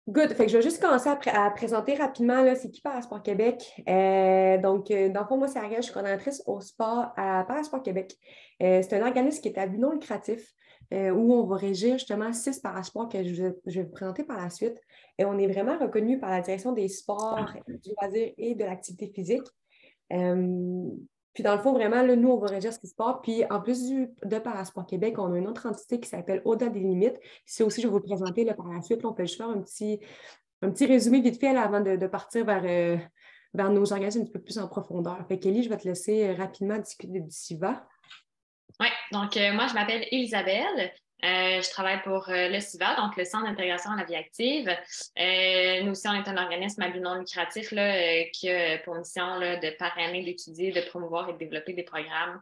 Good. Fait que je vais juste commencer à présenter rapidement, là, c'est qui Parasport Québec. Dans le fond, moi, c'est Ariel, je suis coordonnatrice au sport à Parasport Québec. C'est un organisme qui est à but non lucratif où on va régir justement 6 parasports que je vais vous présenter par la suite. Et on est vraiment reconnu par la direction des sports, du loisir et de l'activité physique. Euh, puis dans le fond, vraiment, là, nous, on va régir ce qui se passe. Puis en plus de Parasport Québec, on a une autre entité qui s'appelle Au-delà des limites. C'est aussi, je vais vous le présenter là, par la suite. Là, on peut juste faire un petit résumé vite fait là, avant de partir vers nos organismes un petit peu plus en profondeur. Fait qu'Élie, je vais te laisser rapidement discuter du SIVA. Oui, donc moi, je m'appelle Elisabelle. Je travaille pour le CIVA, donc le Centre d'intégration à la vie active. Nous aussi, on est un organisme à but non lucratif là, qui a pour mission là, de parrainer, d'étudier, de promouvoir et de développer des programmes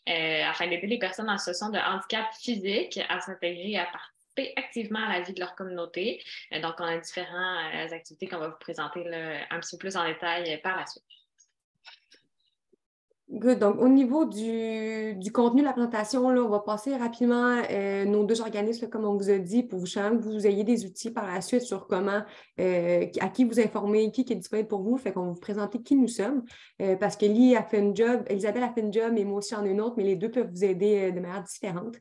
afin d'aider les personnes en situation de handicap physique à s'intégrer et à participer activement à la vie de leur communauté. Donc, on a différentes activités qu'on va vous présenter là, un petit peu plus en détail par la suite. Good. Donc, au niveau du contenu de la présentation, là, on va passer rapidement nos 2 organismes, là, comme on vous a dit, pour que vous ayez des outils par la suite sur comment, à qui vous informer, qui est disponible pour vous. Fait qu'on va vous présenter qui nous sommes, parce que Elisabeth a fait une job, et moi aussi en ai une autre, mais les deux peuvent vous aider de manière différente.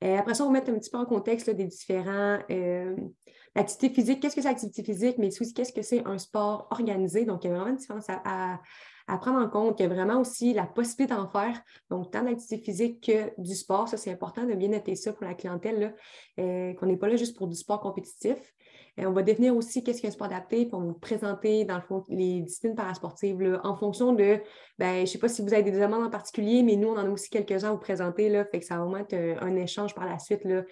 Après ça, on va mettre un petit peu en contexte là, des différents activités physiques. Qu'est-ce que c'est l'activité physique, mais aussi qu'est-ce que c'est un sport organisé. Donc, il y a vraiment une différence à prendre en compte. Il y a vraiment aussi la possibilité d'en faire, donc tant d'activité physique que du sport. Ça, c'est important de bien noter ça pour la clientèle, là, qu'on n'est pas là juste pour du sport compétitif. On va définir aussi qu'est-ce qu'un sport adapté, puis on va vous présenter, dans le fond, les disciplines parasportives là, en fonction de, je ne sais pas si vous avez des demandes en particulier, mais nous, on en a aussi quelques-uns à vous présenter, là, fait que ça va vraiment être un échange par la suite là,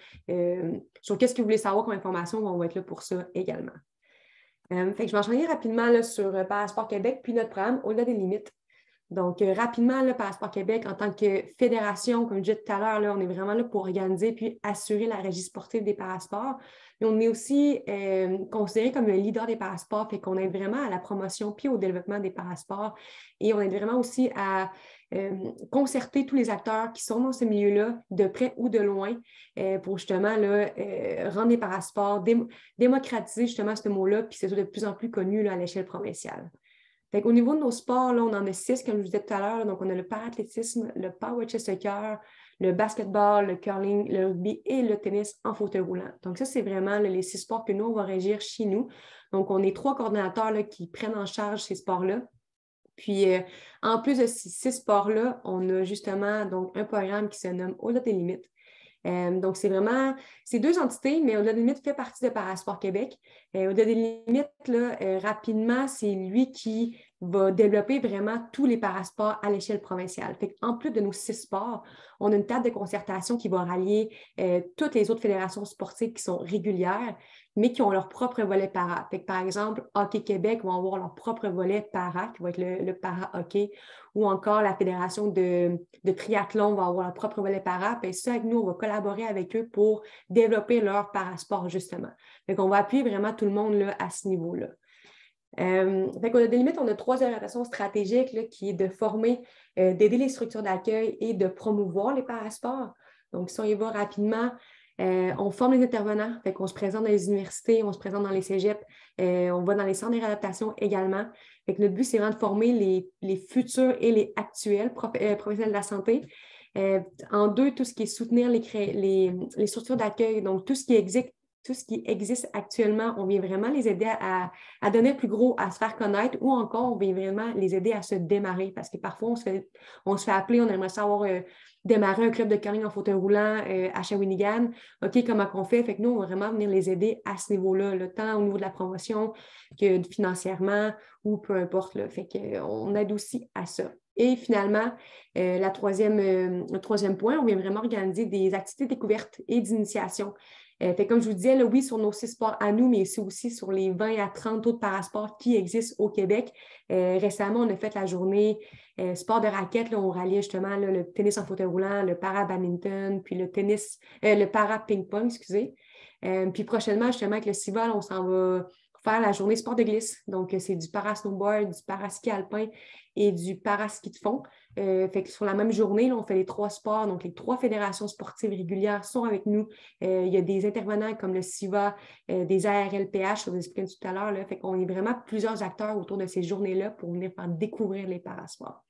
sur qu'est-ce que vous voulez savoir comme information, on va être là pour ça également. Fait que je vais enchaîner rapidement là, sur Parasport Québec, puis notre programme Au-delà des limites. Donc, rapidement, là, Parasport Québec, en tant que fédération, comme je disais tout à l'heure, là, on est vraiment là pour organiser puis assurer la régie sportive des parasports. Mais on est aussi considéré comme un leader des parasports, fait qu'on aide vraiment à la promotion puis au développement des parasports. Et on aide vraiment aussi à concerter tous les acteurs qui sont dans ce milieu-là, de près ou de loin, pour justement là, rendre les parasports, démocratiser justement ce mot-là, puis c'est de plus en plus connu là, à l'échelle provinciale. Fait qu'au niveau de nos sports, là, on en a 6, comme je vous disais tout à l'heure. Donc, on a le parathlétisme, le power chest soccer, le basketball, le curling, le rugby et le tennis en fauteuil roulant. Donc, ça, c'est vraiment là, les 6 sports que nous, on va régir chez nous. Donc, on est 3 coordonnateurs là, qui prennent en charge ces sports-là. Puis, en plus de ces 6 sports-là, on a justement donc, un programme qui se nomme Au-delà des limites. Donc, c'est 2 entités, mais Au-delà des limites fait partie de Parasport Québec. Au-delà des limites, là, rapidement, c'est lui qui va développer vraiment tous les parasports à l'échelle provinciale. Fait en plus de nos 6 sports, on a une table de concertation qui va rallier toutes les autres fédérations sportives qui sont régulières, mais qui ont leur propre volet para. Fait que, par exemple, Hockey Québec vont avoir leur propre volet para, qui va être le para-hockey, ou encore la fédération de triathlon va avoir leur propre volet para. Puis ça, avec nous, on va collaborer avec eux pour développer leur parasport, justement. Fait qu'on va appuyer vraiment tout le monde là, à ce niveau-là. Fait qu'on a des limites, on a 3 orientations stratégiques là, qui est de former, d'aider les structures d'accueil et de promouvoir les parasports. Donc, si on y va rapidement, on forme les intervenants, fait qu'on se présente dans les universités, on se présente dans les cégeps, on va dans les centres de réadaptation également. Fait que notre but, c'est vraiment de former les futurs et les actuels professionnels de la santé. En 2, tout ce qui est soutenir les structures d'accueil, donc tout ce qui existe actuellement, on vient vraiment les aider à donner le plus gros, à se faire connaître, ou encore on vient vraiment les aider à se démarrer, parce que parfois on se fait appeler, on aimerait savoir démarrer un club de curling en fauteuil roulant à Shawinigan. OK, comment on fait? Fait que nous, on va vraiment venir les aider à ce niveau-là, là, tant au niveau de la promotion que financièrement ou peu importe. Là. Fait qu'on aide aussi à ça. Et finalement, le troisième point, on vient vraiment organiser des activités découvertes et d'initiation. Fait comme je vous disais, là, oui, sur nos 6 sports à nous, mais aussi sur les 20 à 30 autres parasports qui existent au Québec. Récemment, on a fait la journée sport de raquette. Là, on ralliait justement là, le tennis en fauteuil roulant, le para-badminton, puis le para-ping-pong, excusez. Puis prochainement, justement, avec le CIVA, on s'en va faire la journée sport de glisse. Donc, c'est du para-snowboard, du para-ski alpin et du para-ski de fond. Fait que sur la même journée, là, on fait les 3 sports. Donc, les 3 fédérations sportives régulières sont avec nous. Il y a des intervenants comme le SIVA, des ARLPH, on vous expliquait tout à l'heure. Là. Fait qu'on est vraiment plusieurs acteurs autour de ces journées-là pour venir faire découvrir les parasports.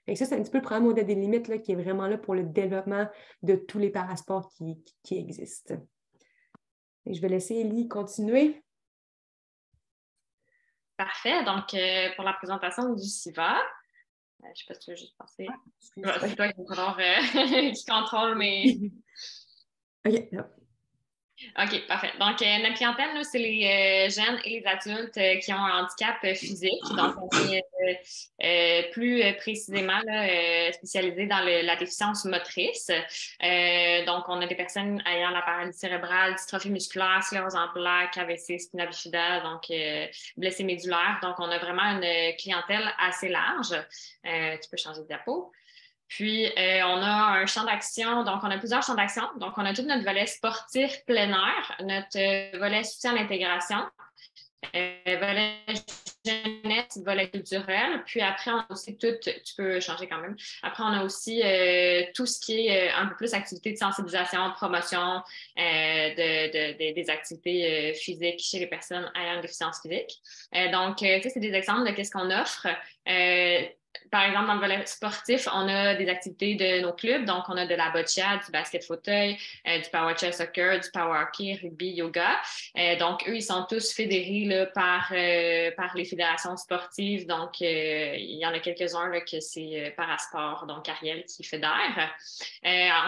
Fait que ça, c'est un petit peu le programme au-delà des limites là, qui est vraiment là pour le développement de tous les parasports qui existent. Et je vais laisser Élie continuer. Parfait. Donc, pour la présentation du SIVA, je ne sais pas si tu veux juste passer. C'est toi qui contrôle mes. OK. OK, parfait. Donc, notre clientèle, là, c'est les jeunes et les adultes qui ont un handicap physique. Donc, on est plus précisément là, spécialisé dans la déficience motrice. Donc, on a des personnes ayant la paralysie cérébrale, dystrophie musculaire, sclérose en plaques, AVC, spina bifida, donc blessés médulaires. Donc, on a vraiment une clientèle assez large. Tu peux changer de diapo. Puis, on a un champ d'action, donc on a plusieurs champs d'action. Donc, on a tout notre volet sportif plein air, notre volet soutien à l'intégration, volet jeunesse, volet culturel. Puis après, on a aussi tu peux changer quand même. Après, on a aussi tout ce qui est un peu plus activités de sensibilisation, promotion des activités physiques chez les personnes ayant une déficience physique. Donc, tu sais, c'est des exemples de qu'est-ce qu'on offre. Par exemple, dans le volet sportif, on a des activités de nos clubs. Donc, on a de la boccia, du basket fauteuil, du power chair soccer, du power hockey, rugby, yoga. Donc, eux, ils sont tous fédérés là, par les fédérations sportives. Donc, il y en a quelques-uns là, que c'est Parasport, donc Ariel qui fédère.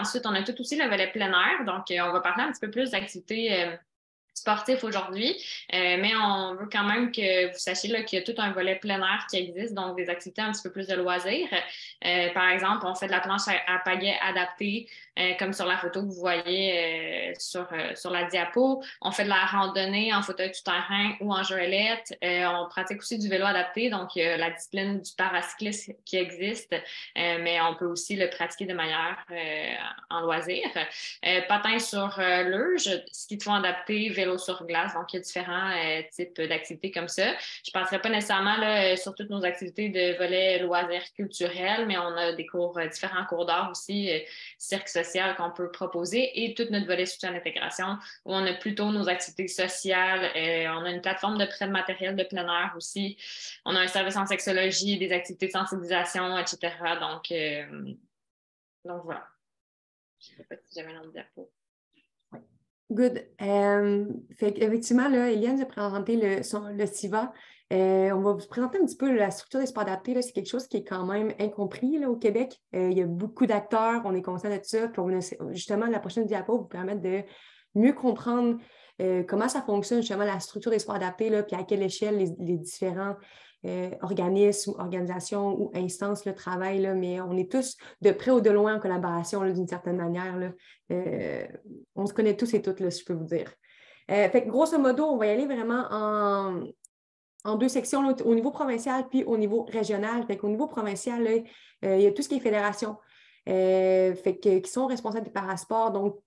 Ensuite, on a tout aussi le volet plein air. Donc, on va parler un petit peu plus d'activités sportif aujourd'hui, mais on veut quand même que vous sachiez là, qu'il y a tout un volet plein air qui existe, donc des activités un petit peu plus de loisirs. Par exemple, on fait de la planche à pagaie adaptée, comme sur la photo que vous voyez sur la diapo. On fait de la randonnée en fauteuil tout-terrain ou en joëlette. On pratique aussi du vélo adapté, donc il y a la discipline du paracyclisme qui existe, mais on peut aussi le pratiquer de manière en loisir. Patin sur luge, ski de fond adapté, vélo sur glace. Donc, il y a différents types d'activités comme ça. Je ne passerai pas nécessairement là, sur toutes nos activités de volet loisirs culturels, mais on a des cours, différents cours d'art aussi, cirque social qu'on peut proposer et tout notre volet soutien à l'intégration où on a plutôt nos activités sociales. On a une plateforme de prêt de matériel de plein air aussi. On a un service en sexologie, des activités de sensibilisation, etc. Donc voilà. Je ne sais pas si j'avais un autre diapo. Good. Fait effectivement, là, Eliane nous a présenté le SIVA. On va vous présenter un petit peu la structure des sports adaptés. C'est quelque chose qui est quand même incompris là, au Québec. Il y a beaucoup d'acteurs, on est conscient de ça. Puis justement, la prochaine diapo vous permettre de mieux comprendre comment ça fonctionne, justement, la structure des sports adaptés, là, puis à quelle échelle les différents organismes, organisations ou instances le travail, là, mais on est tous de près ou de loin en collaboration d'une certaine manière. Là. On se connaît tous et toutes, là, si je peux vous dire. Fait que grosso modo, on va y aller vraiment en 2 sections, là, au niveau provincial puis au niveau régional. Fait qu'au niveau provincial, là, il y a tout ce qui est fédération, qui sont responsables des parasports. Donc,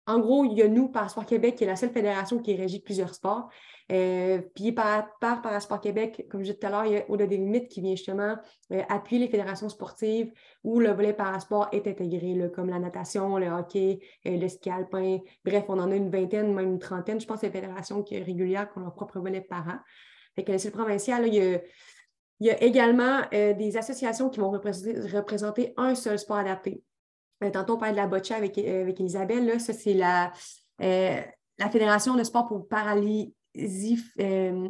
en gros, il y a nous, Parasport Québec, qui est la seule fédération qui régit plusieurs sports. Puis par Parasport Québec, comme je disais tout à l'heure, il y a Au-delà des limites qui vient justement appuyer les fédérations sportives où le volet parasport est intégré, là, comme la natation, le hockey, le ski alpin. Bref, on en a une vingtaine, même une trentaine, je pense, de fédérations régulières qui ont leur propre volet para. Fait que c'est le provincial, là, il y a également des associations qui vont représenter un seul sport adapté. Tantôt, on parlait de la boccia avec Isabelle. Là, ça, c'est la Fédération de sport pour paralysie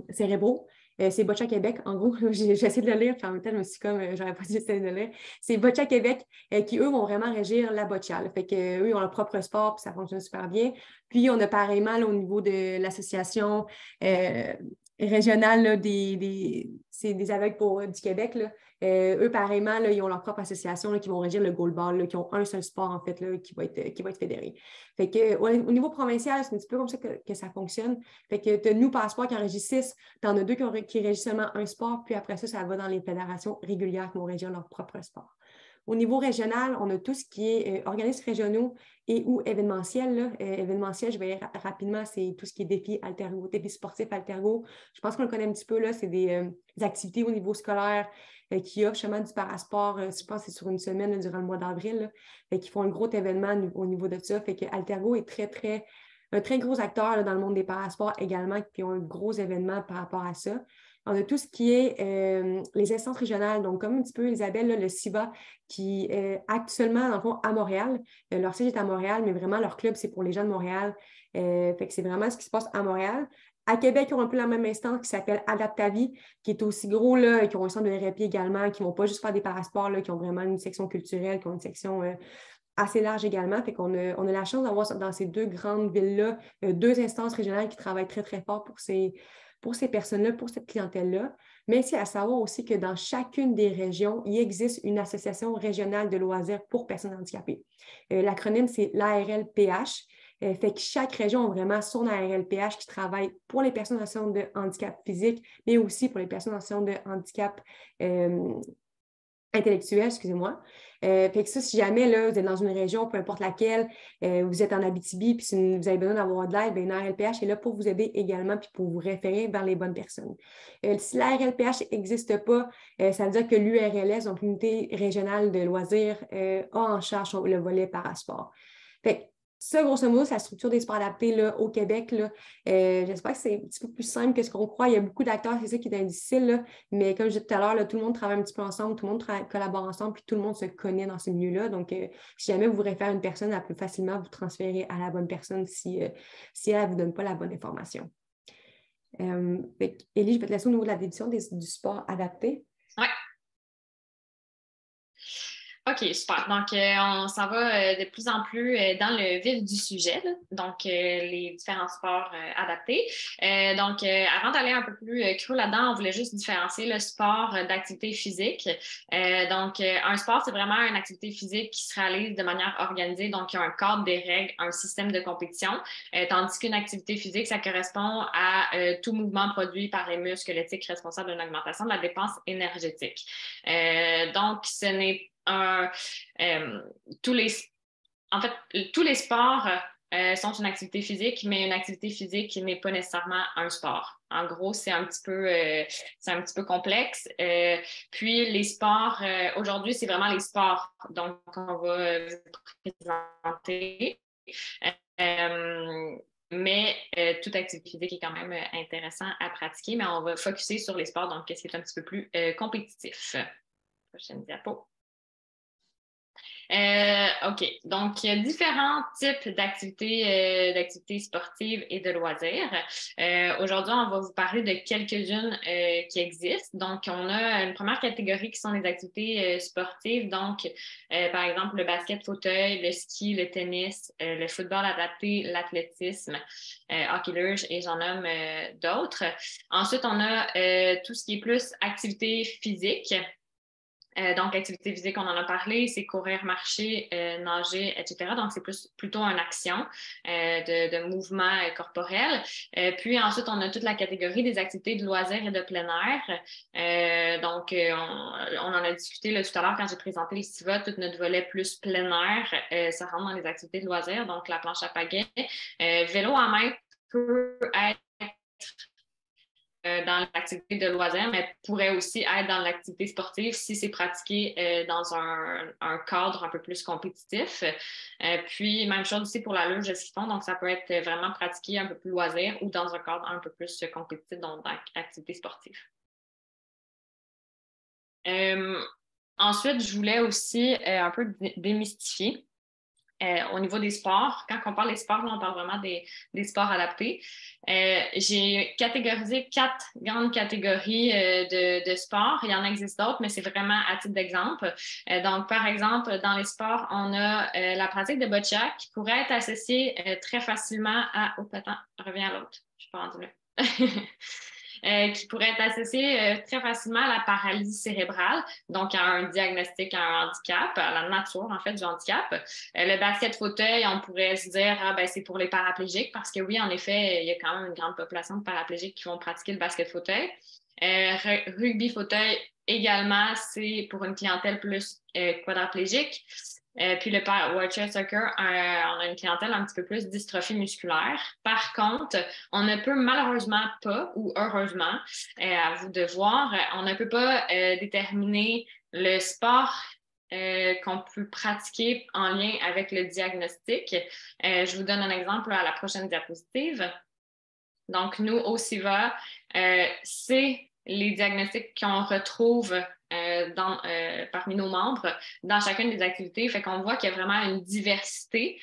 cérébraux. C'est Boccia Québec. En gros, j'ai essayé de le lire, puis en même temps, je me suis comme, j'aurais pas dû essayer de le lire. C'est Boccia Québec qui, eux, vont vraiment régir la boccia. Là. Fait qu'eux, ils ont leur propre sport, puis ça fonctionne super bien. Puis, on a pareillement, là, au niveau de l'association régionale là, c'est des aveugles du Québec, là. Eux, pareillement, là, ils ont leur propre association là, qui vont régir le goalball, là, qui ont un seul sport, en fait, là, qui va être fédéré. Fait que, au niveau provincial, c'est un petit peu comme ça que ça fonctionne. Fait que tu as nous, Passeport, qui en régit 6, tu en as 2 qui régissent seulement un sport, puis après ça, ça va dans les fédérations régulières qui vont régir leur propre sport. Au niveau régional, on a tout ce qui est organismes régionaux et ou événementiel. Là. Événementiel, je vais aller rapidement, c'est tout ce qui est défis Altergo, défis sportifs Altergo. Je pense qu'on le connaît un petit peu, là, c'est des activités au niveau scolaire qui offrent justement du parasport, je pense que c'est sur une semaine là, durant le mois d'avril, qui font un gros événement au niveau de ça. Fait que Altergo est un très gros acteur là, dans le monde des parasports également, qui ont un gros événement par rapport à ça. On a tout ce qui est les instances régionales, donc comme un petit peu Isabelle, là, le CIVA, qui est actuellement, dans le fond, à Montréal. Leur siège est à Montréal, mais vraiment, leur club, c'est pour les gens de Montréal. Fait que c'est vraiment ce qui se passe à Montréal. À Québec, ils ont un peu la même instance qui s'appelle Adaptavie, qui est aussi gros, là, qui ont un centre de répit également, qui ne vont pas juste faire des parasports, là, qui ont vraiment une section culturelle, qui ont une section assez large également. Fait qu'on a la chance d'avoir dans ces deux grandes villes-là deux instances régionales qui travaillent très, très fort pour ces personnes-là, pour cette clientèle-là. Mais c'est à savoir aussi que dans chacune des régions, il existe une association régionale de loisirs pour personnes handicapées. L'acronyme, c'est l'ARLPH. Fait que chaque région a vraiment son ARLPH qui travaille pour les personnes en situation de handicap physique, mais aussi pour les personnes en situation de handicap intellectuel, excusez-moi. Fait que ça, si jamais là, vous êtes dans une région, peu importe laquelle, vous êtes en Abitibi, puis si vous avez besoin d'avoir de l'aide, bien, une RLPH est là pour vous aider également, puis pour vous référer vers les bonnes personnes. Si la RLPH n'existe pas, ça veut dire que l'URLS, donc l'unité régionale de loisirs, a en charge le volet parasport. Fait que ça, grosso modo, c'est la structure des sports adaptés là, au Québec. Là. J'espère que c'est un petit peu plus simple que ce qu'on croit. Il y a beaucoup d'acteurs, c'est ça qui est difficile. Là. Mais comme je disais tout à l'heure, là, tout le monde travaille un petit peu ensemble, tout le monde collabore ensemble, puis tout le monde se connaît dans ce milieu-là. Donc, si jamais vous voudrez faire une personne, elle peut facilement vous transférer à la bonne personne si elle ne vous donne pas la bonne information. Élie, je vais te laisser au niveau de la définition du sport adapté. Oui. OK, super. Donc, on s'en va de plus en plus dans le vif du sujet, là. Donc, les différents sports adaptés. Donc, avant d'aller un peu plus creux là-dedans, on voulait juste différencier le sport d'activité physique. Donc, un sport, c'est vraiment une activité physique qui se réalise de manière organisée, donc il y a un cadre, des règles, un système de compétition, tandis qu'une activité physique, ça correspond à tout mouvement produit par les muscles squelettiques responsables d'une augmentation de la dépense énergétique. Donc, ce n'est tous les sports sont une activité physique, mais une activité physique n'est pas nécessairement un sport. En gros, c'est un petit peu complexe. Puis les sports, aujourd'hui, c'est vraiment les sports. Donc, on va vous présenter. Mais toute activité physique est quand même intéressant à pratiquer, mais on va focusser sur les sports, donc qu'est-ce qui est un petit peu plus compétitif. Prochaine diapo. OK. Donc, il y a différents types d'activités sportives et de loisirs. Aujourd'hui, on va vous parler de quelques-unes qui existent. Donc, on a une première catégorie qui sont les activités sportives. Donc, par exemple, le basket fauteuil, le ski, le tennis, le football adapté, l'athlétisme, hockey luge et j'en nomme d'autres. Ensuite, on a tout ce qui est plus activité physique. Donc, l'activité physique, on en a parlé, c'est courir, marcher, nager, etc. Donc, c'est plutôt une action de mouvement corporel. Puis ensuite, on a toute la catégorie des activités de loisirs et de plein air. Donc, on en a discuté là, tout à l'heure quand j'ai présenté le CIVA, tout notre volet plus plein air, ça rentre dans les activités de loisirs, donc la planche à pagaie. Vélo à main peut être dans l'activité de loisir, mais pourrait aussi être dans l'activité sportive si c'est pratiqué dans un cadre un peu plus compétitif. Puis, même chose aussi pour la luge de ski-fond, donc ça peut être vraiment pratiqué un peu plus loisir ou dans un cadre un peu plus compétitif, donc dans l'activité sportive. Ensuite, je voulais aussi un peu démystifier. Au niveau des sports, quand on parle des sports, là, on parle vraiment des sports adaptés. J'ai catégorisé 4 grandes catégories de sports. Il y en existe d'autres, mais c'est vraiment à titre d'exemple. Donc, par exemple, dans les sports, on a la pratique de boccia qui pourrait être associée très facilement à... Oh, attends, reviens à l'autre. Je suis pas rendue là. Qui pourrait être associé très facilement à la paralysie cérébrale, donc à un diagnostic, à un handicap, à la nature en fait du handicap. Le basket fauteuil, on pourrait se dire c'est pour les paraplégiques parce que oui, en effet, il y a quand même une grande population de paraplégiques qui vont pratiquer le basket fauteuil. Rugby fauteuil, également, c'est pour une clientèle plus quadraplégique. Puis le Power Soccer, on a une clientèle un petit peu plus dystrophie musculaire. Par contre, on ne peut malheureusement pas, ou heureusement, à vous de voir, on ne peut pas déterminer le sport qu'on peut pratiquer en lien avec le diagnostic. Je vous donne un exemple à la prochaine diapositive. Donc, nous, au CIVA, c'est les diagnostics qu'on retrouve parmi nos membres dans chacune des activités. Fait qu'on voit qu'il y a vraiment une diversité.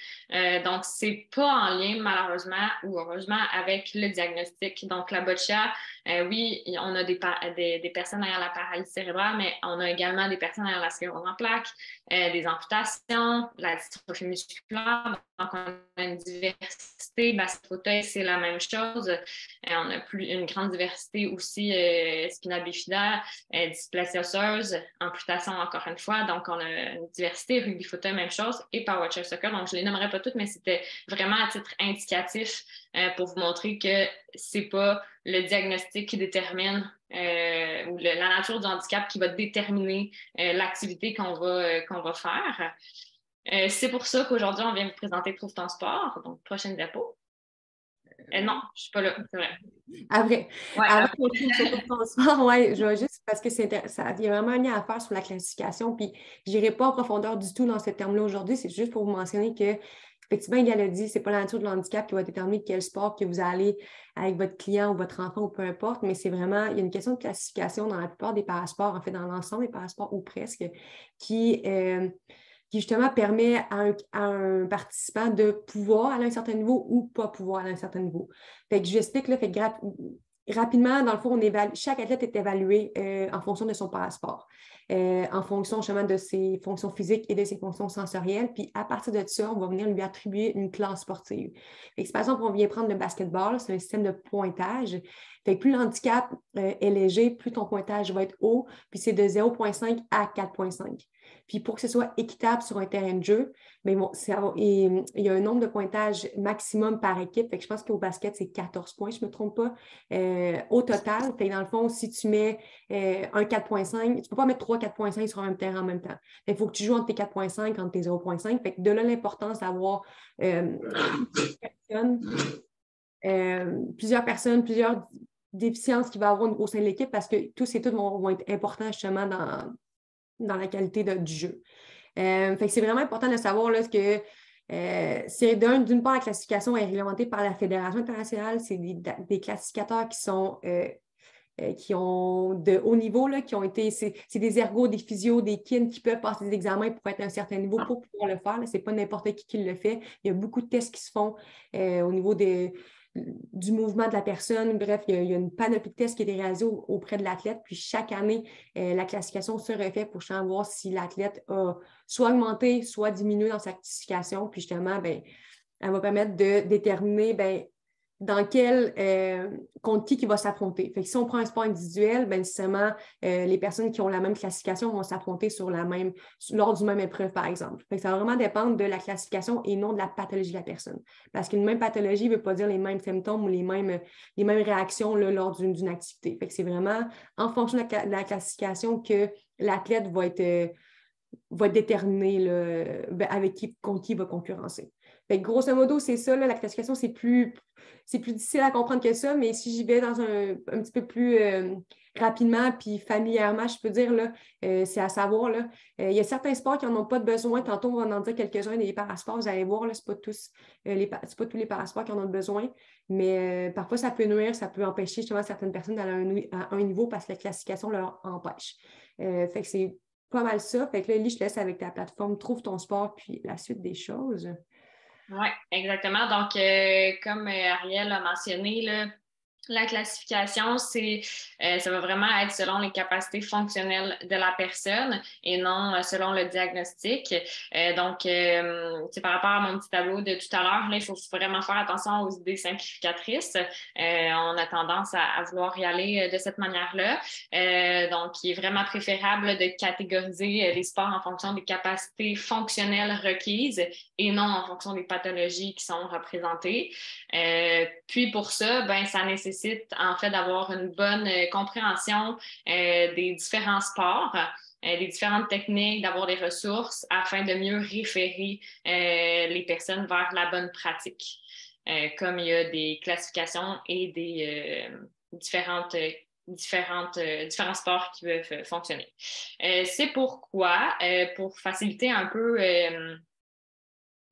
Donc, c'est pas en lien, malheureusement ou heureusement, avec le diagnostic. Donc, la boccia, oui, on a des personnes ayant la paralysie cérébrale, mais on a également des personnes ayant la sclérose en plaques, des amputations, la dystrophie musculaire. Donc, on a une diversité. Fauteuil, c'est la même chose. On a une grande diversité aussi spinale bifida, dysplasie osseuse, amputation encore une fois. Donc, on a une diversité. Rugby fauteuil, même chose. Et Power Chair Soccer. Donc, je ne les nommerai pas toutes, mais c'était vraiment à titre indicatif pour vous montrer que ce n'est pas le diagnostic qui détermine ou la nature du handicap qui va déterminer l'activité qu'on va faire. C'est pour ça qu'aujourd'hui, on vient vous présenter Trouve ton sport. Donc, prochaine diapo. Non, je ne suis pas là, c'est vrai. Après, Ouais, avant qu'on trouve sur Trouve ton sport, ouais, je vais juste parce que il y a vraiment un lien à faire sur la classification, puis je n'irai pas en profondeur du tout dans ce terme-là aujourd'hui. C'est juste pour vous mentionner que, effectivement, il a dit, ce n'est pas la nature de l'handicap qui va déterminer quel sport que vous allez avec votre client ou votre enfant ou peu importe, mais c'est vraiment, il y a une question de classification dans la plupart des parasports, en fait, dans l'ensemble des parasports ou presque, qui justement permet à un participant de pouvoir aller à un certain niveau ou pas pouvoir aller à un certain niveau. Fait que je vous explique, là, fait que rapidement, dans le fond, chaque athlète est évalué en fonction de son parasport, en fonction justement de ses fonctions physiques et de ses fonctions sensorielles. Puis à partir de ça, on va venir lui attribuer une classe sportive. Fait que, par exemple, on vient prendre le basketball, c'est un système de pointage. Fait que plus le handicap est léger, plus ton pointage va être haut, puis c'est de 0,5 à 4,5. Puis pour que ce soit équitable sur un terrain de jeu, mais bon, il y a un nombre de pointages maximum par équipe. Fait que je pense qu'au basket, c'est 14 points, je ne me trompe pas, au total. Fait que dans le fond, si tu mets un 4,5, tu ne peux pas mettre 3 4,5 sur un même terrain en même temps. Il faut que tu joues entre tes 4,5 entre tes 0,5. Fait que de là, l'importance d'avoir plusieurs personnes, plusieurs déficiences qu'il va y avoir au sein de l'équipe parce que tous et toutes vont être importants justement dans la qualité du jeu. Fait que c'est vraiment important de savoir là, que c'est d'une part, la classification est réglementée par la Fédération internationale. C'est des classificateurs qui ont de haut niveau, là, qui ont été, c'est des ergos, des physios, des kines qui peuvent passer des examens pour être à un certain niveau pour pouvoir le faire. Ce n'est pas n'importe qui le fait. Il y a beaucoup de tests qui se font au niveau du mouvement de la personne. Bref, il y a une panoplie de tests qui est réalisée auprès de l'athlète. Puis chaque année, la classification se refait pour voir si l'athlète a soit augmenté, soit diminué dans sa classification. Puis justement, ben, elle va permettre de déterminer dans contre qui va s'affronter. Fait que si on prend un sport individuel, ben nécessairement, les personnes qui ont la même classification vont s'affronter lors du même épreuve, par exemple. Fait que ça va vraiment dépendre de la classification et non de la pathologie de la personne. Parce qu'une même pathologie ne veut pas dire les mêmes symptômes ou les mêmes réactions là, lors d'une activité. Fait que c'est vraiment en fonction de la classification que l'athlète va être déterminé contre qui il va concurrencer. Fait que, grosso modo, c'est ça, là, la classification, c'est plus difficile à comprendre que ça, mais si j'y vais dans un petit peu plus rapidement puis familièrement, je peux dire, là, c'est à savoir, là, il y a certains sports qui n'en ont pas de besoin. Tantôt, on va en dire quelques-uns des parasports. Vous allez voir, ce n'est pas tous les parasports qui en ont besoin, mais parfois, ça peut nuire, ça peut empêcher justement certaines personnes d'aller à un niveau parce que la classification leur empêche. Fait que c'est pas mal ça. Fait que là, Ellie, je te laisse avec ta plateforme Trouve ton sport, puis la suite des choses. Oui, exactement. Donc, comme Ariel a mentionné, là, la classification, ça va vraiment être selon les capacités fonctionnelles de la personne et non selon le diagnostic. Donc, par rapport à mon petit tableau de tout à l'heure, là, il faut vraiment faire attention aux idées simplificatrices. On a tendance à vouloir y aller de cette manière-là. Donc, il est vraiment préférable de catégoriser les sports en fonction des capacités fonctionnelles requises et non en fonction des pathologies qui sont représentées. Puis pour ça, ça nécessite nécessite en fait d'avoir une bonne compréhension des différents sports, des différentes techniques, d'avoir des ressources afin de mieux référer les personnes vers la bonne pratique. Comme il y a des classifications et des différents sports qui peuvent fonctionner. C'est pourquoi, pour faciliter un peu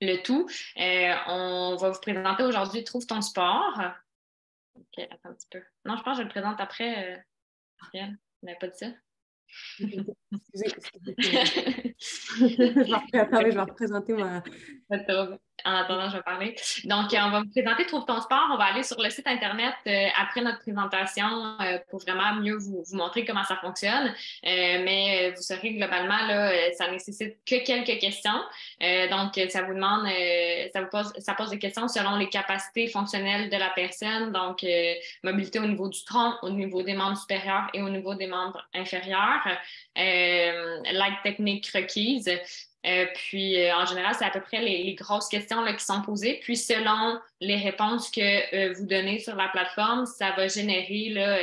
le tout, on va vous présenter aujourd'hui Trouve ton sport. OK, attends un petit peu. Non, je pense que je le présente après. Ariel, on n'avait pas dit ça? Excusez. Je vais représenter ma... Pas de trouble. En attendant, je vais parler. Donc, on va vous présenter Trouve ton sport. On va aller sur le site Internet après notre présentation pour vraiment mieux vous montrer comment ça fonctionne. Mais vous saurez globalement, là, ça nécessite que quelques questions. Donc, ça vous demande, ça pose des questions selon les capacités fonctionnelles de la personne. Donc, mobilité au niveau du tronc, au niveau des membres supérieurs et au niveau des membres inférieurs. L'aide technique requise. Puis, en général, c'est à peu près les grosses questions là, qui sont posées. Puis, selon les réponses que vous donnez sur la plateforme, ça va générer là,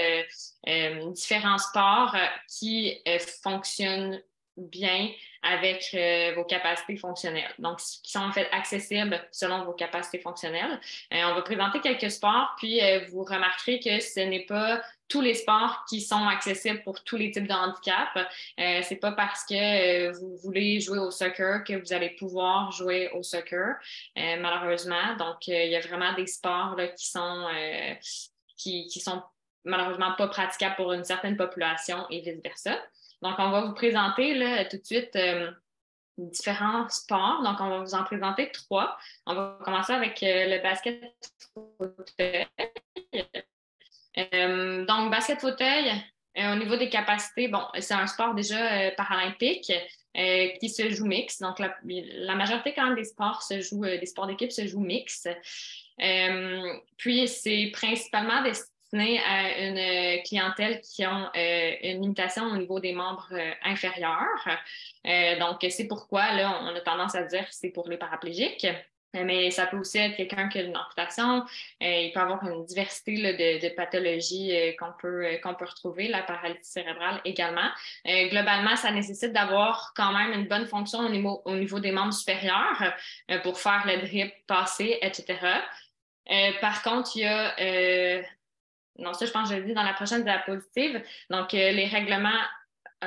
différents sports qui fonctionnent bien avec vos capacités fonctionnelles. Donc, qui sont en fait accessibles selon vos capacités fonctionnelles. On va présenter quelques sports, puis vous remarquerez que ce n'est pas tous les sports qui sont accessibles pour tous les types de handicap. C'est pas parce que vous voulez jouer au soccer que vous allez pouvoir jouer au soccer, malheureusement. Donc, il y a vraiment des sports là, qui sont malheureusement pas praticables pour une certaine population et vice-versa. Donc, on va vous présenter là, tout de suite différents sports. Donc, on va vous en présenter 3. On va commencer avec le basket fauteuil. Donc, basket fauteuil, au niveau des capacités, bon, c'est un sport déjà paralympique qui se joue mix. Donc, la majorité quand même des sports des sports d'équipe se jouent mix. Puis, c'est principalement destiné à une clientèle qui ont une limitation au niveau des membres inférieurs. Donc, c'est pourquoi, là, on a tendance à dire que c'est pour les paraplégiques. Mais ça peut aussi être quelqu'un qui a une amputation. Il peut avoir une diversité là, de pathologies qu'on peut retrouver, la paralysie cérébrale également. Globalement, ça nécessite d'avoir quand même une bonne fonction au niveau des membres supérieurs pour faire le drip, passer, etc. Par contre, il y a... non, ça, je pense que je l'ai dit dans la prochaine diapositive. Donc, les règlements...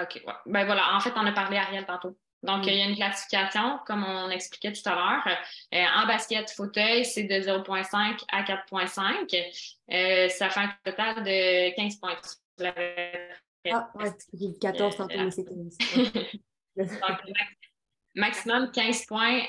OK, ouais. Ben voilà, en fait, on a parlé Ariel tantôt. Donc, il y a une classification, comme on expliquait tout à l'heure. En basket fauteuil, c'est de 0,5 à 4,5. Ça fait un total de 15 points. Ah, ouais, j'ai dit 14 tantôt, mais c'est 15. Donc, maximum 15 points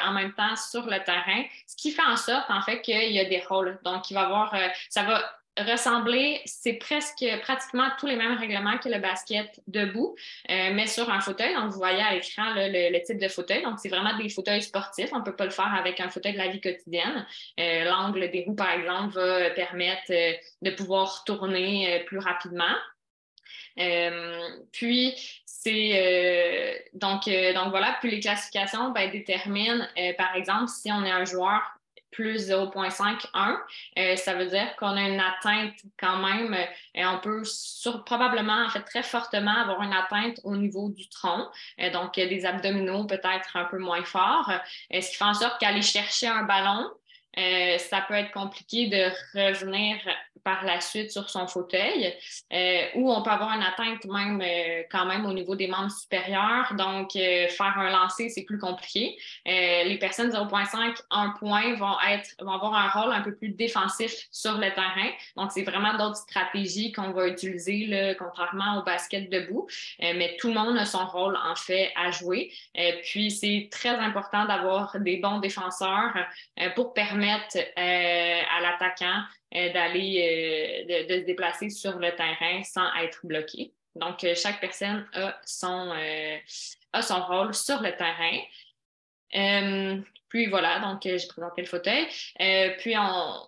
en même temps sur le terrain, ce qui fait en sorte, en fait, qu'il y a des rôles. Donc, il va y avoir, ça va ressembler, c'est pratiquement tous les mêmes règlements que le basket debout, mais sur un fauteuil. Donc, vous voyez à l'écran le type de fauteuil. Donc, c'est vraiment des fauteuils sportifs. On ne peut pas le faire avec un fauteuil de la vie quotidienne. L'angle des roues, par exemple, va permettre de pouvoir tourner plus rapidement. Puis, donc voilà, puis les classifications déterminent, par exemple, si on est un joueur plus 0,51, ça veut dire qu'on a une atteinte quand même, on peut probablement, en fait, très fortement avoir une atteinte au niveau du tronc, donc des abdominaux peut-être un peu moins forts, ce qui fait en sorte qu'aller chercher un ballon, ça peut être compliqué de revenir par la suite sur son fauteuil, ou on peut avoir une atteinte même quand même au niveau des membres supérieurs. Donc, faire un lancer, c'est plus compliqué. Les personnes 0,5, 1 point vont avoir un rôle un peu plus défensif sur le terrain. Donc, c'est vraiment d'autres stratégies qu'on va utiliser, là, contrairement au basket debout. Mais tout le monde a son rôle, en fait, à jouer. Puis, c'est très important d'avoir des bons défenseurs pour permettre à l'attaquant de se déplacer sur le terrain sans être bloqué. Donc, chaque personne a son rôle sur le terrain. Puis voilà, donc j'ai présenté le fauteuil. Puis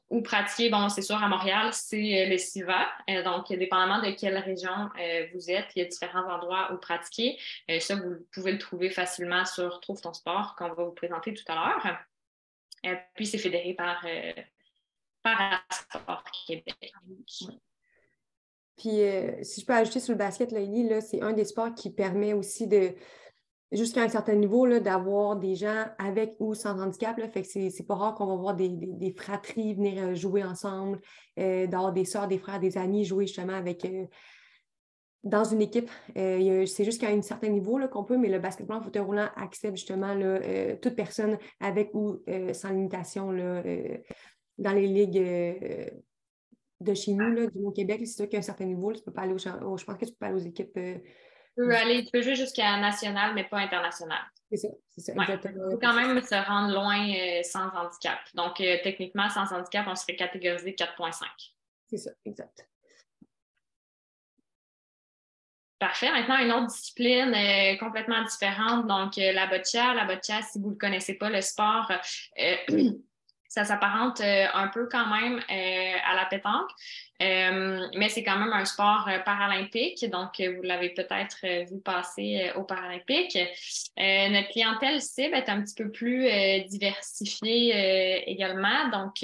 où pratiquer, bon, c'est sûr, à Montréal, c'est le CIVA. Donc, dépendamment de quelle région vous êtes, il y a différents endroits où pratiquer. Ça, vous pouvez le trouver facilement sur Trouve ton sport qu'on va vous présenter tout à l'heure. Puis c'est fédéré par Parasport Québec. Ouais. Puis, si je peux ajouter sur le basket, là, Élie, là, c'est un des sports qui permet aussi de, jusqu'à un certain niveau, là, d'avoir des gens avec ou sans handicap. Là, fait que c'est pas rare qu'on va voir des fratries venir jouer ensemble, d'avoir des sœurs, des frères, des amis jouer justement avec, dans une équipe. C'est juste qu'à un certain niveau là, qu'on peut, mais le basketball en fauteuil roulant accepte justement là, toute personne avec ou sans limitation là, dans les ligues de chez nous, là, du Québec. C'est sûr qu'à un certain niveau, là, tu peux pas aller je pense que tu peux pas aller aux équipes. Tu peux jouer jusqu'à national, mais pas international. C'est ça, Ouais. exactement. Il faut quand même se rendre loin sans handicap. Donc, techniquement, sans handicap, on serait catégorisé 4,5. C'est ça, exact. Parfait. Maintenant, une autre discipline complètement différente. Donc, la boccia. La boccia, si vous ne le connaissez pas, le sport, ça s'apparente un peu quand même à la pétanque, mais c'est quand même un sport paralympique, donc vous l'avez peut-être vu passer aux Paralympiques. Notre clientèle cible est un petit peu plus diversifiée également, donc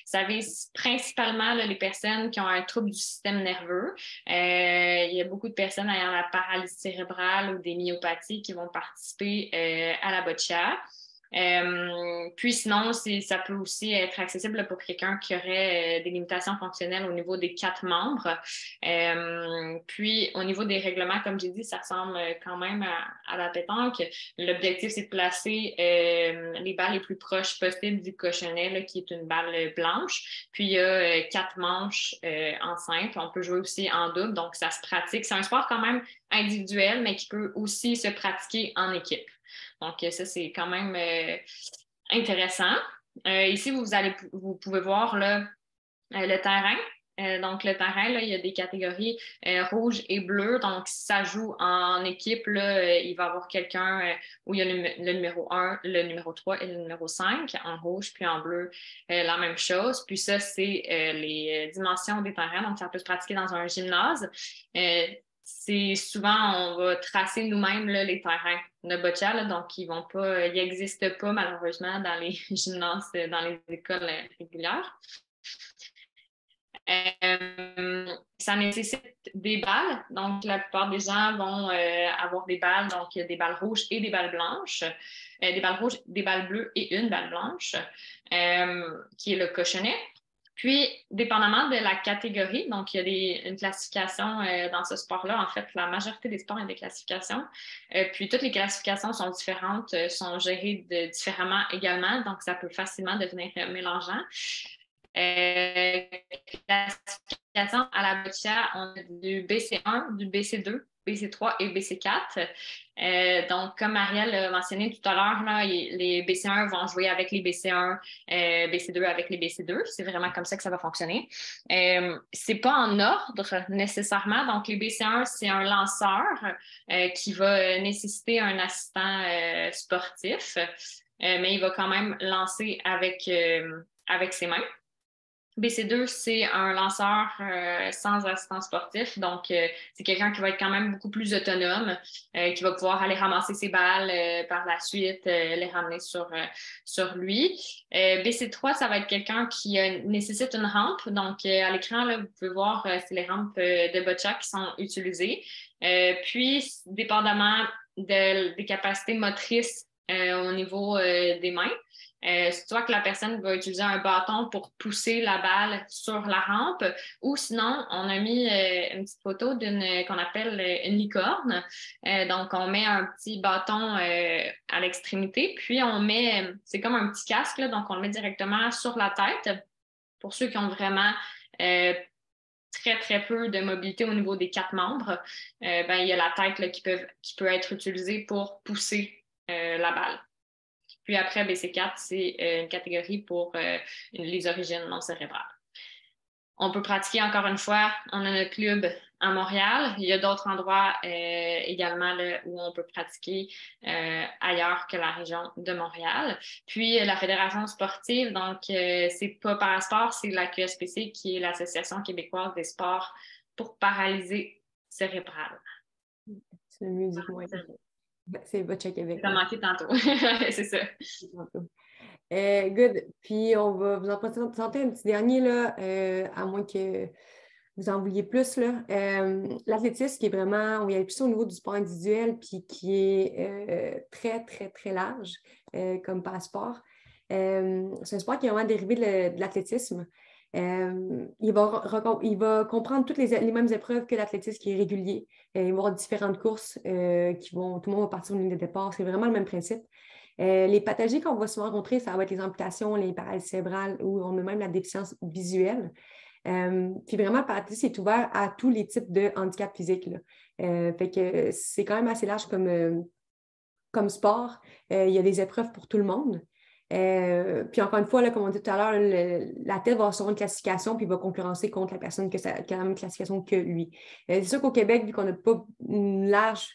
ça vise principalement là, les personnes qui ont un trouble du système nerveux. Il y a beaucoup de personnes ayant la paralysie cérébrale ou des myopathies qui vont participer à la boccia. Puis sinon, ça peut aussi être accessible pour quelqu'un qui aurait des limitations fonctionnelles au niveau des 4 membres. Puis au niveau des règlements, comme j'ai dit, ça ressemble quand même à la pétanque. L'objectif, c'est de placer les balles les plus proches possibles du cochonnet, là, qui est une balle blanche. Puis il y a 4 manches en simple. On peut jouer aussi en double, donc ça se pratique. C'est un sport quand même individuel, mais qui peut aussi se pratiquer en équipe. Donc, ça, c'est quand même intéressant. Ici, vous pouvez voir là, le terrain. Donc, le terrain, là, il y a des catégories rouge et bleu. Donc, si ça joue en équipe, là, il va y avoir quelqu'un où il y a le numéro 1, le numéro 3 et le numéro 5 en rouge, puis en bleu, la même chose. Puis ça, c'est les dimensions des terrains. Donc, ça peut se pratiquer dans un gymnase. C'est souvent, on va tracer nous-mêmes là, les terrains de boccia, là, donc ils n'existent pas malheureusement dans les gymnases, dans les écoles régulières. Ça nécessite des balles, donc la plupart des gens vont avoir des balles, donc il y a des balles rouges et des balles blanches, des balles rouges, des balles bleues et une balle blanche, qui est le cochonnet. Puis, dépendamment de la catégorie, donc il y a une classification dans ce sport-là. En fait, la majorité des sports ont des classifications. Puis, toutes les classifications sont différentes, sont gérées différemment également, donc ça peut facilement devenir mélangeant. Classification à la boccia, on a du BC1, du BC2, BC3 et BC4. Donc, comme Marielle l'a mentionné tout à l'heure, là, les BC1 vont jouer avec les BC1, BC2 avec les BC2. C'est vraiment comme ça que ça va fonctionner. C'est pas en ordre nécessairement. Donc, les BC1, c'est un lanceur qui va nécessiter un assistant sportif, mais il va quand même lancer avec ses mains. BC2, c'est un lanceur sans assistant sportif, donc c'est quelqu'un qui va être quand même beaucoup plus autonome, qui va pouvoir aller ramasser ses balles par la suite, les ramener sur lui. BC3, ça va être quelqu'un qui nécessite une rampe, donc à l'écran, là, vous pouvez voir, c'est les rampes de boccia qui sont utilisées. Puis, dépendamment des capacités motrices au niveau des mains, c'est soit que la personne va utiliser un bâton pour pousser la balle sur la rampe, ou sinon, on a mis une petite photo qu'on appelle une licorne. Donc, on met un petit bâton à l'extrémité, puis c'est comme un petit casque, là, donc on le met directement sur la tête. Pour ceux qui ont vraiment très, très peu de mobilité au niveau des 4 membres, il y a la tête là, qui peut être utilisée pour pousser la balle. Puis après, BC4, c'est une catégorie pour les origines non cérébrales. On peut pratiquer encore une fois, on a notre club à Montréal. Il y a d'autres endroits également là, où on peut pratiquer ailleurs que la région de Montréal. Puis la Fédération sportive, donc c'est pas Parasport, c'est la QSPC qui est l'Association québécoise des sports pour paralysie cérébrale. C'est le mieux dit, oui. C'est Boccia Québec. Ça a manqué tantôt. C'est ça. Good. Puis, on va vous en présenter un petit dernier, là, à moins que vous en vouliez plus. Là. L'athlétisme, qui est vraiment, on y a plus au niveau du sport individuel, puis qui est très, très, très large comme passeport. C'est un sport qui est vraiment dérivé de l'athlétisme. Il va comprendre toutes les mêmes épreuves que l'athlétisme qui est régulier. Il va y avoir différentes courses tout le monde va partir au ligne de départ. C'est vraiment le même principe. Les pathologies qu'on va souvent rencontrer, ça va être les amputations, les paralysies cérébrales ou on a même la déficience visuelle. Puis vraiment, le paralysie est ouvert à tous les types de handicaps physiques. Là. Fait que c'est quand même assez large comme sport. Il y a des épreuves pour tout le monde. Puis encore une fois, là, comme on dit tout à l'heure, l'athlète va recevoir une classification puis il va concurrencer contre la personne qui a la même classification que lui. C'est sûr qu'au Québec, vu qu'on n'a pas une large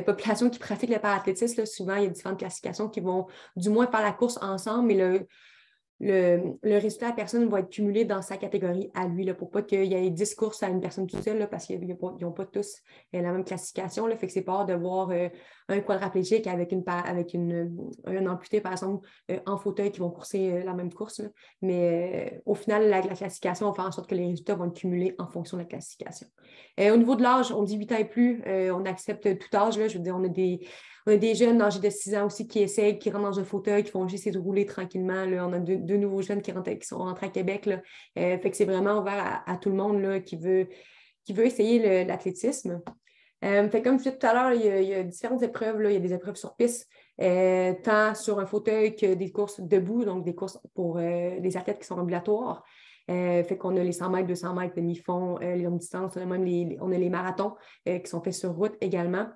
population qui pratique le parathlétisme, souvent il y a différentes classifications qui vont du moins faire la course ensemble, mais le résultat de la personne va être cumulé dans sa catégorie à lui, là, pour pas qu'il y ait 10 courses à une personne toute seule, là, parce qu'ils n'ont pas tous la même classification. Là, fait que c'est pas rare de voir un quadraplégique avec un amputé, par exemple, en fauteuil qui vont courser la même course. Là. Mais au final, la classification va faire en sorte que les résultats vont être cumulés en fonction de la classification. Au niveau de l'âge, on dit 8 ans et plus, on accepte tout âge. Là, je veux dire, on a des jeunes âgés de 6 ans aussi qui essayent, qui rentrent dans un fauteuil, qui font juste essayer de rouler tranquillement. Là. On a deux nouveaux jeunes qui sont rentrés à Québec. Là. Fait que c'est vraiment ouvert à tout le monde là, qui veut essayer l'athlétisme. Fait comme je disais tout à l'heure, il y a différentes épreuves. Là. Il y a des épreuves sur piste, tant sur un fauteuil que des courses debout, donc des courses pour les athlètes qui sont ambulatoires. Fait qu'on a les 100 mètres, 200 mètres, demi-fond, les longues distances, on a même les marathons qui sont faits sur route également.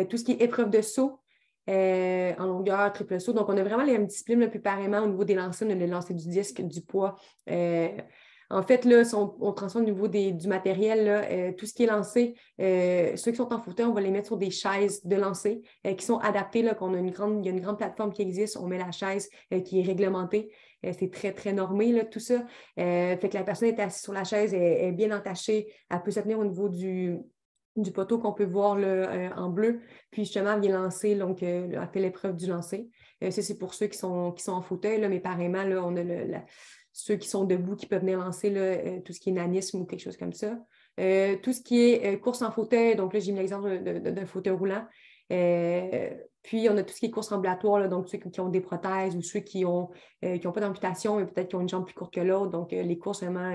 Tout ce qui est épreuve de saut en longueur, triple saut. Donc, on a vraiment les mêmes disciplines là, plus pareillement au niveau des lancers, on a le lancer du disque, du poids. En fait, là, si on transforme au niveau du matériel, là, tout ce qui est lancé, ceux qui sont en fauteuil, on va les mettre sur des chaises de lancer qui sont adaptées, là, il y a une grande plateforme qui existe, on met la chaise qui est réglementée. C'est très, très normé, là, tout ça. Fait que la personne est assise sur la chaise, est bien entachée, elle peut se tenir au niveau du poteau qu'on peut voir là, en bleu, puis justement, vient lancer, donc, elle fait l'épreuve du lancer. Ça, c'est pour ceux qui sont en fauteuil, là, mais pareillement, là, on a ceux qui sont debout qui peuvent venir lancer là, tout ce qui est nanisme ou quelque chose comme ça. Tout ce qui est course en fauteuil, donc là, j'ai mis l'exemple d'un fauteuil roulant. Puis, on a tout ce qui est course ambulatoire, là, donc ceux qui ont des prothèses ou ceux qui n'ont pas d'amputation, mais peut-être qui ont une jambe plus courte que l'autre. Donc, les courses vraiment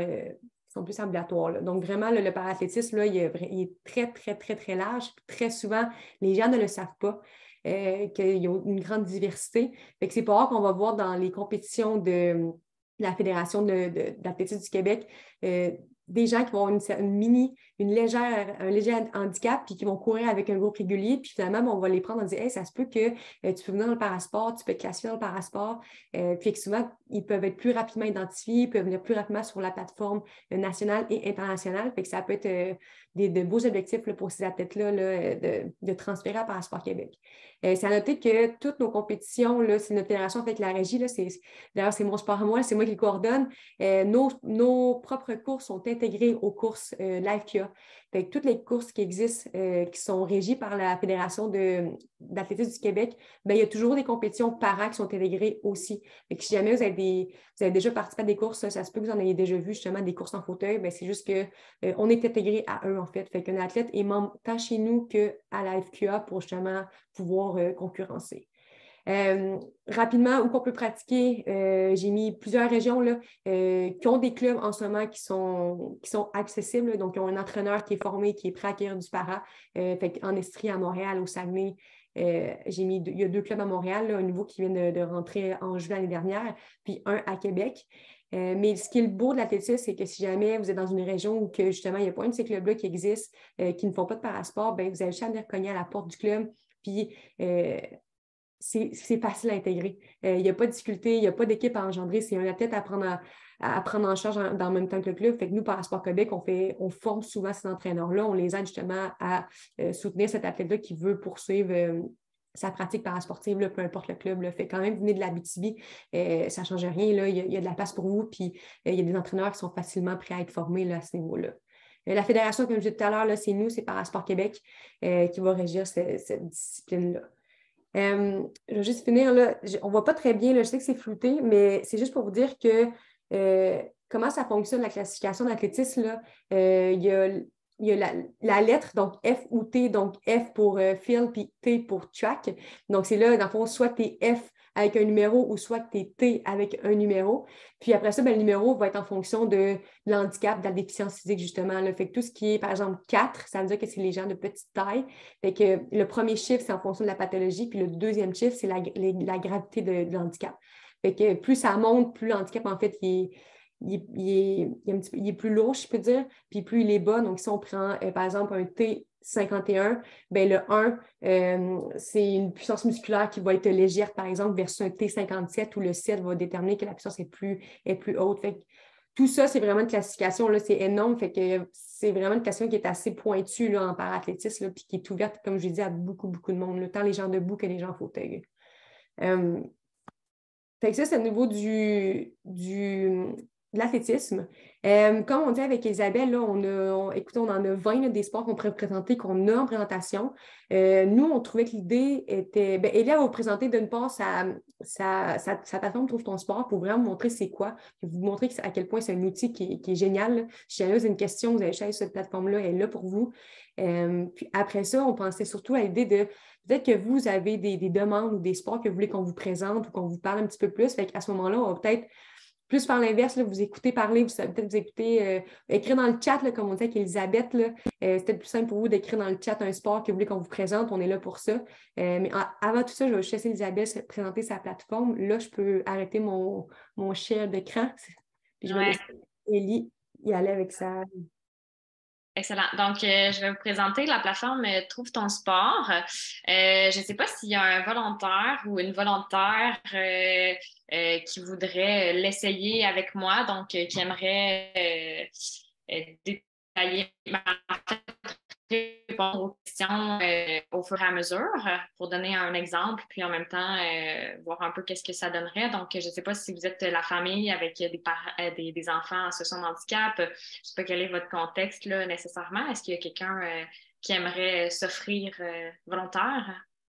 sont plus ambulatoires. Là. Donc, vraiment, le parathlétisme, là, il est très, très, très, très large. Très souvent, les gens ne le savent pas. Qu'il y a une grande diversité. Fait que c'est pas rare qu'on va voir dans les compétitions de la Fédération d'athlétisme du Québec des gens qui vont avoir un léger handicap puis qui vont courir avec un groupe régulier. Puis finalement, on va les prendre en disant hey, ça se peut que tu peux venir dans le parasport, tu peux être classifié dans le parasport. Puis que souvent, ils peuvent être plus rapidement identifiés, ils peuvent venir plus rapidement sur la plateforme nationale et internationale. Fait que ça peut être de beaux objectifs là, pour ces athlètes-là là, de transférer à Parasport Québec. C'est à noter que toutes nos compétitions, là, c'est notre fédération avec la régie. Là, d'ailleurs, c'est mon sport à moi, c'est moi qui le coordonne. Nos propres courses sont intégrées aux courses l'IFQA. Fait que toutes les courses qui existent, qui sont régies par la Fédération d'athlétisme du Québec, bien, il y a toujours des compétitions par an qui sont intégrées aussi. Fait que si jamais vous avez déjà participé à des courses, ça se peut que vous en ayez déjà vu justement des courses en fauteuil, bien, c'est juste qu'on est intégré à eux en fait. Fait qu'un athlète est membre tant chez nous qu'à la FQA pour justement pouvoir concurrencer. Rapidement, où qu'on peut pratiquer, j'ai mis plusieurs régions là, qui ont des clubs en ce moment qui sont accessibles, là, donc qui ont un entraîneur qui est formé, qui est prêt à acquérir du para. En Estrie, à Montréal, au Saguenay, il y a 2 clubs à Montréal, là, un nouveau qui vient de rentrer en juin l'année dernière, puis un à Québec. Mais ce qui est le beau de l'athlétisme, c'est que si jamais vous êtes dans une région où que, justement, il n'y a pas un de ces clubs-là qui existent, qui ne font pas de parasport, bien, vous avez juste à venir cogner à la porte du club, puis c'est facile à intégrer. Il n'y a pas de difficulté, il n'y a pas d'équipe à engendrer. C'est un athlète à prendre en charge dans le même temps que le club. Fait que nous, Parasport Québec, on forme souvent ces entraîneurs-là. On les aide justement à soutenir cet athlète-là qui veut poursuivre sa pratique parasportive, là, peu importe le club. Là. Fait quand même, venez de l'Abitibi, ça ne change rien. Là. Il y a de la place pour vous, puis il y a des entraîneurs qui sont facilement prêts à être formés là, à ce niveau-là. La fédération, comme je disais tout à l'heure, c'est nous, c'est Parasport Québec qui va régir cette discipline-là. Je vais juste finir, là. On ne voit pas très bien, là. Je sais que c'est flouté, mais c'est juste pour vous dire que comment ça fonctionne la classification d'athlétisme, là. Il y a la lettre, donc F ou T, donc F pour field, puis T pour track. Donc, c'est là, dans le fond, soit tu es F avec un numéro ou soit tu es T avec un numéro. Puis après ça, ben, le numéro va être en fonction de l'handicap, de la déficience physique, justement. Là. Fait que tout ce qui est, par exemple, 4, ça veut dire que c'est les gens de petite taille. Fait que le premier chiffre, c'est en fonction de la pathologie, puis le deuxième chiffre, c'est la gravité de l'handicap. Fait que plus ça monte, plus l'handicap, en fait, il est plus lourd, je peux dire, puis plus il est bas. Donc, si on prend, par exemple, un T51, ben le 1, c'est une puissance musculaire qui va être légère, par exemple, versus un T57 où le 7 va déterminer que la puissance est plus haute. Fait que tout ça, c'est vraiment une classification, là, c'est énorme. Fait que c'est vraiment une classification qui est assez pointue là, en parathlétisme, là, puis qui est ouverte, comme je l'ai dit, à beaucoup, beaucoup de monde, là, tant les gens debout que les gens en fauteuil. Fait que ça, c'est au niveau de l'athlétisme. Comme on dit avec Isabelle, là, écoutez, on en a 20 là, des sports qu'on pourrait présenter, qu'on a en présentation. Nous, on trouvait que l'idée était. Ben, Elia va vous présenter d'une part sa plateforme Trouve ton sport pour vraiment vous montrer c'est quoi, puis vous montrer à quel point c'est un outil qui est génial. Là. Si jamais vous avez une question, vous allez chercher cette plateforme-là, elle est là pour vous. Puis après ça, on pensait surtout à l'idée de peut-être que vous avez des demandes ou des sports que vous voulez qu'on vous présente ou qu'on vous parle un petit peu plus. Fait qu'à ce moment-là, on va peut-être plus faire l'inverse, là, vous écoutez parler, vous savez peut-être vous écouter, écrire dans le chat, là, comme on dit avec Elisabeth. Là, c'est peut-être plus simple pour vous d'écrire dans le chat un sport que vous voulez qu'on vous présente. On est là pour ça. Mais avant tout ça, je vais juste laisser Elisabeth présenter sa plateforme. Là, je peux arrêter mon share d'écran. Puis je vais laisser Élie y aller avec ça. Excellent. Donc, je vais vous présenter la plateforme Trouve ton sport. Je ne sais pas s'il y a un volontaire ou une volontaire qui voudrait l'essayer avec moi, donc qui aimerait détailler répondre aux questions au fur et à mesure pour donner un exemple, puis en même temps voir un peu qu'est-ce que ça donnerait. Donc, je ne sais pas si vous êtes la famille avec des enfants en situation de handicap. Je ne sais pas quel est votre contexte là, nécessairement. Est-ce qu'il y a quelqu'un qui aimerait s'offrir volontaire?